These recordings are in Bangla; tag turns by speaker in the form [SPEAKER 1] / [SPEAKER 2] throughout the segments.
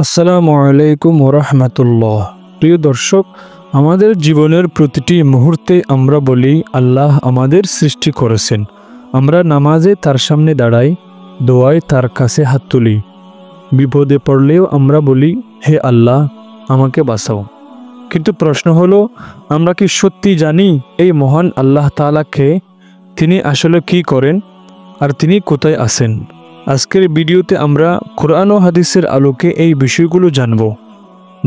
[SPEAKER 1] আসসালামু আলাইকুম ওরহমতুল্লাহ। প্রিয় দর্শক, আমাদের জীবনের প্রতিটি মুহূর্তে আমরা বলি আল্লাহ আমাদের সৃষ্টি করেছেন। আমরা নামাজে তার সামনে দাঁড়াই, দোয়ায় তার কাছে হাত তুলি, বিপদে পড়লেও আমরা বলি হে আল্লাহ আমাকে বাঁচাও। কিন্তু প্রশ্ন হলো, আমরা কি সত্যি জানি এই মহান আল্লাহ তাআলাকে? তিনি আসলে কি করেন আর তিনি কোথায় আছেন? আজকের ভিডিওতে আমরা কোরআন ও হাদিসের আলোকে এই বিষয়গুলো জানব,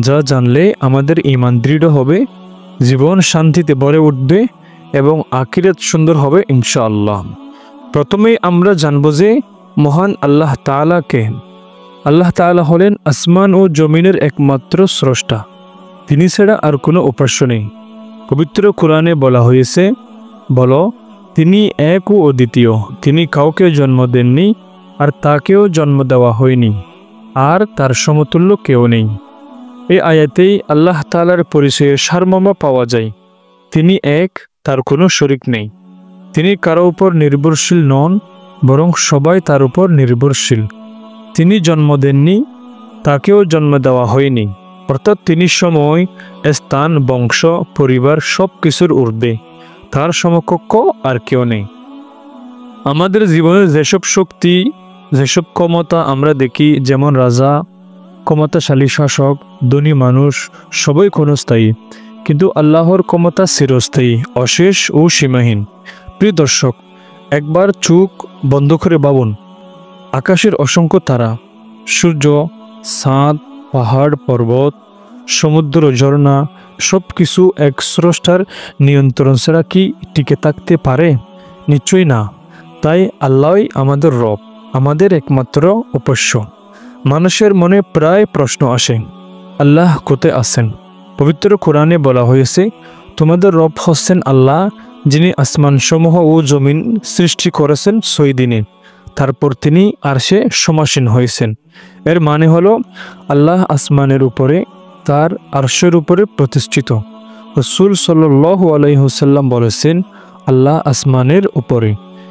[SPEAKER 1] যা জানলে আমাদের ঈমান দৃঢ় হবে, জীবন শান্তিতে ভরে উঠবে এবং আখিরাত সুন্দর হবে ইনশাআল্লাহ। প্রথমেই আমরা জানব যে মহান আল্লাহ তাআলা কে। আল্লাহ তাআলা হলেন আসমান ও জমিনের একমাত্র স্রষ্টা। তিনি ছাড়া আর কোনো উপাস্য নেই। পবিত্র কোরআনে বলা হয়েছে, বলো তিনি এক ও অদ্বিতীয়, তিনি কাউকে জন্ম দেননি আর তাকেও জন্ম দেওয়া হয়নি, আর তার সমতুল্য কেউ নেই। এই আয়াতেই আল্লাহ তাআলার পরিচয়ের সারমর্ম পাওয়া যায়। তিনি এক, তার কোনো শরিক নেই। তিনি কারো উপর নির্ভরশীল নন, বরং সবাই তার উপর নির্ভরশীল। তিনি জন্ম দেননি, তাকেও জন্ম দেওয়া হয়নি, অর্থাৎ তিনি সময়, স্থান, বংশ, পরিবার সব কিছুর ঊর্ধ্বে। তার সমকক্ষ আর কেউ নেই। আমাদের জীবনে যেসব শক্তি, যেসব ক্ষমতা আমরা দেখি, যেমন রাজা, ক্ষমতাশালী শাসক, ধনী মানুষ, সবই ক্ষণস্থায়ী, কিন্তু আল্লাহর ক্ষমতা চিরস্থায়ী, অশেষ ও সীমাহীন। প্রিয় দর্শক, একবার চোখ বন্ধ করে ভাবুন, আকাশের অসংখ্য তারা, সূর্য, চাঁদ, পাহাড়, পর্বত, সমুদ্র, ঝর্ণা, সব কিছু এক স্রষ্টার নিয়ন্ত্রণ ছাড়া কি টিকে থাকতে পারে? নিশ্চয়ই না। তাই আল্লাহই আমাদের রব, আমাদের একমাত্র উপাস্য। মানুষের মনে প্রায় প্রশ্ন আসে, আল্লাহ কোথায় আছেন? পবিত্র কোরআনে বলা হয়েছে, তোমাদের রব হচ্ছেন আল্লাহ, যিনি আসমানসমূহ ও জমিন সৃষ্টি করেছেন 6 দিনে, তারপর তিনি আরশে সমাসীন হয়েছেন। এর মানে হলো আল্লাহ আসমানের উপরে, তার আরশের উপরে প্রতিষ্ঠিত। রাসূল সাল্লাল্লাহু আলাইহি ওয়াসাল্লাম বলেছেন, আল্লাহ আসমানের উপরে।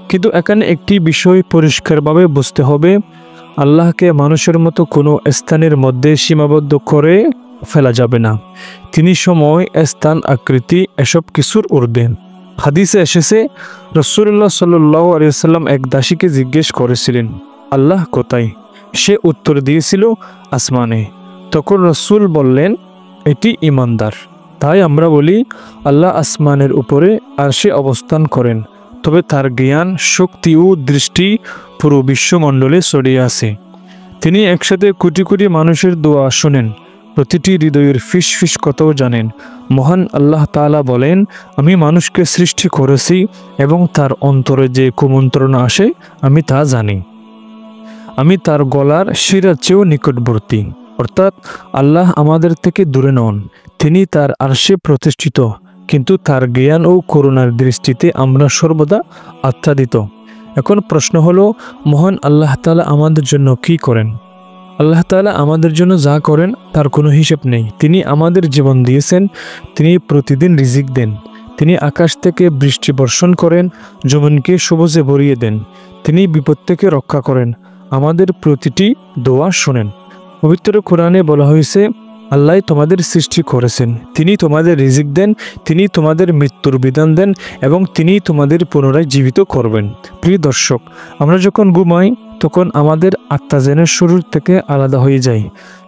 [SPEAKER 1] কিন্তু এখানে একটি বিষয় পরিষ্কারভাবে বুঝতে হবে, আল্লাহকে মানুষের মতো কোনো স্থানের মধ্যে সীমাবদ্ধ করে ফেলা যাবে না। তিনি সময়, স্থান, আকৃতি এসব কিছুর ঊর্ধ্বে। হাদিসে এসেছে, রাসূলুল্লাহ সাল্লাল্লাহু আলাইহি ওয়াসাল্লাম এক দাসীকে জিজ্ঞেস করেছিলেন, আল্লাহ কোথায়? সে উত্তর দিয়েছিল, আসমানে। তখন রাসূল বললেন, এটি ঈমানদার। তাই আমরা বলি আল্লাহ আসমানের উপরে আরশে অবস্থান করেন, তবে তার জ্ঞান, শক্তি ও দৃষ্টি পুরো বিশ্বমণ্ডলে ছড়িয়ে আছে। তিনি একসাথে কোটি কোটি মানুষের দোয়া শোনেন, প্রতিটি হৃদয়ের ফিসফিস কথাও জানেন। মহান আল্লাহ তাআলা বলেন, আমি মানুষকে সৃষ্টি করেছি এবং তার অন্তরে যে কুমন্ত্রণা আসে আমি তা জানি। আমি তার গলার শিরার চেয়েও নিকটবর্তী। অর্থাৎ আল্লাহ আমাদের থেকে দূরে নন, তিনি তার আরশে প্রতিষ্ঠিত, কিন্তু তার জ্ঞান ও করুণার দৃষ্টিতে আমরা সর্বদা আচ্ছাদিত। এখন প্রশ্ন হলো, মহান আল্লাহ তাআলা আমাদের জন্য কি করেন? আল্লাহ তাআলা আমাদের জন্য যা করেন তার কোনো হিসেব নেই। তিনি আমাদের জীবন দিয়েছেন, তিনি প্রতিদিন রিজিক দেন, তিনি আকাশ থেকে বৃষ্টি বর্ষণ করেন, জমিনকে সবুজে ভরিয়ে দেন, তিনি বিপদ থেকে রক্ষা করেন, আমাদের প্রতিটি দোয়া শোনেন। পবিত্র কোরআনে বলা হয়েছে, আল্লাহ তোমাদের সৃষ্টি করেছেন, তিনি তোমাদের রিজিক দেন, তিনি তোমাদের মৃত্যুর বিধান দেন এবং তিনি তোমাদের পুনরায় জীবিত করবেন। প্রিয় দর্শক, আমরা যখন ঘুমাই তখন আমাদের আত্মা যেন শরীর থেকে আলাদা হয়ে যায়।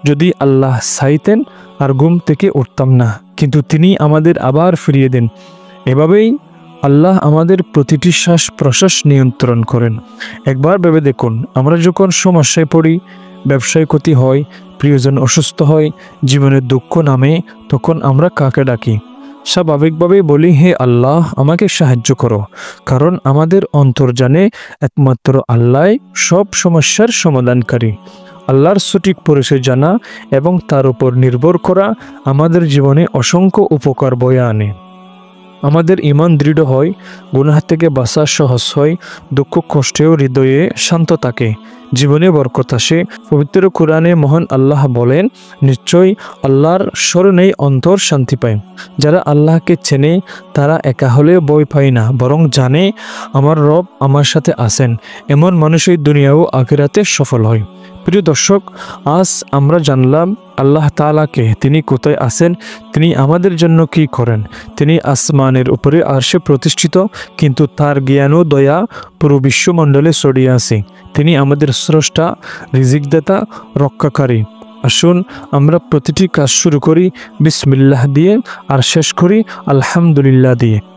[SPEAKER 1] যদি আল্লাহ চাইতেন আর ঘুম থেকে উঠতাম না, কিন্তু তিনি আমাদের আবার ফিরিয়ে দেন। এভাবেই আল্লাহ আমাদের প্রতিটি শ্বাস প্রশ্বাস নিয়ন্ত্রণ করেন। একবার ভেবে দেখুন, আমরা যখন সমস্যায় পড়ি, ব্যবসায় ক্ষতি হয়, প্রিয়জন অসুস্থ হয়, জীবনের দুঃখ নামে, তখন আমরা কাকে ডাকি? স্বাভাবিকভাবেই বলি, হে আল্লাহ আমাকে সাহায্য করো। কারণ আমাদের অন্তর জানে একমাত্র আল্লাহ সব সমস্যার সমাধানকারী। আল্লাহর সঠিক পরিচয় জানা এবং তার উপর নির্ভর করা আমাদের জীবনে অসংখ্য উপকার বয়ে আনে। আমাদের ঈমান দৃঢ় হয়, গুনাহ থেকে বাঁচা সহজ হয়, দুঃখ কষ্টেও হৃদয়ে শান্ত থাকে, জীবনে বরকত আসে। পবিত্র কোরআনে মহান আল্লাহ বলেন, নিশ্চয়ই আল্লাহর স্মরণেই অন্তর শান্তি পায়। যারা আল্লাহকে চেনে তারা একা হলেও ভয় পায় না, বরং জানে আমার রব আমার সাথে আছেন। এমন মানুষই দুনিয়া ও আখিরাতে সফল হয়। প্রিয় দর্শক, আজ আমরা জানলাম আল্লাহ তাআলাকে, তিনি কোথায় আছেন, তিনি আমাদের জন্য কি করেন। তিনি আসমানের উপরে আরশে প্রতিষ্ঠিত, কিন্তু তার জ্ঞান ও দয়া পুরো বিশ্বমণ্ডলে ছড়িয়ে আছে। তিনি আমাদের স্রষ্টা, রিজিকদাতা, রক্ষাকারী। আসুন আমরা প্রতিটি কাজ শুরু করি বিসমিল্লাহ দিয়ে আর শেষ করি আলহামদুলিল্লাহ দিয়ে।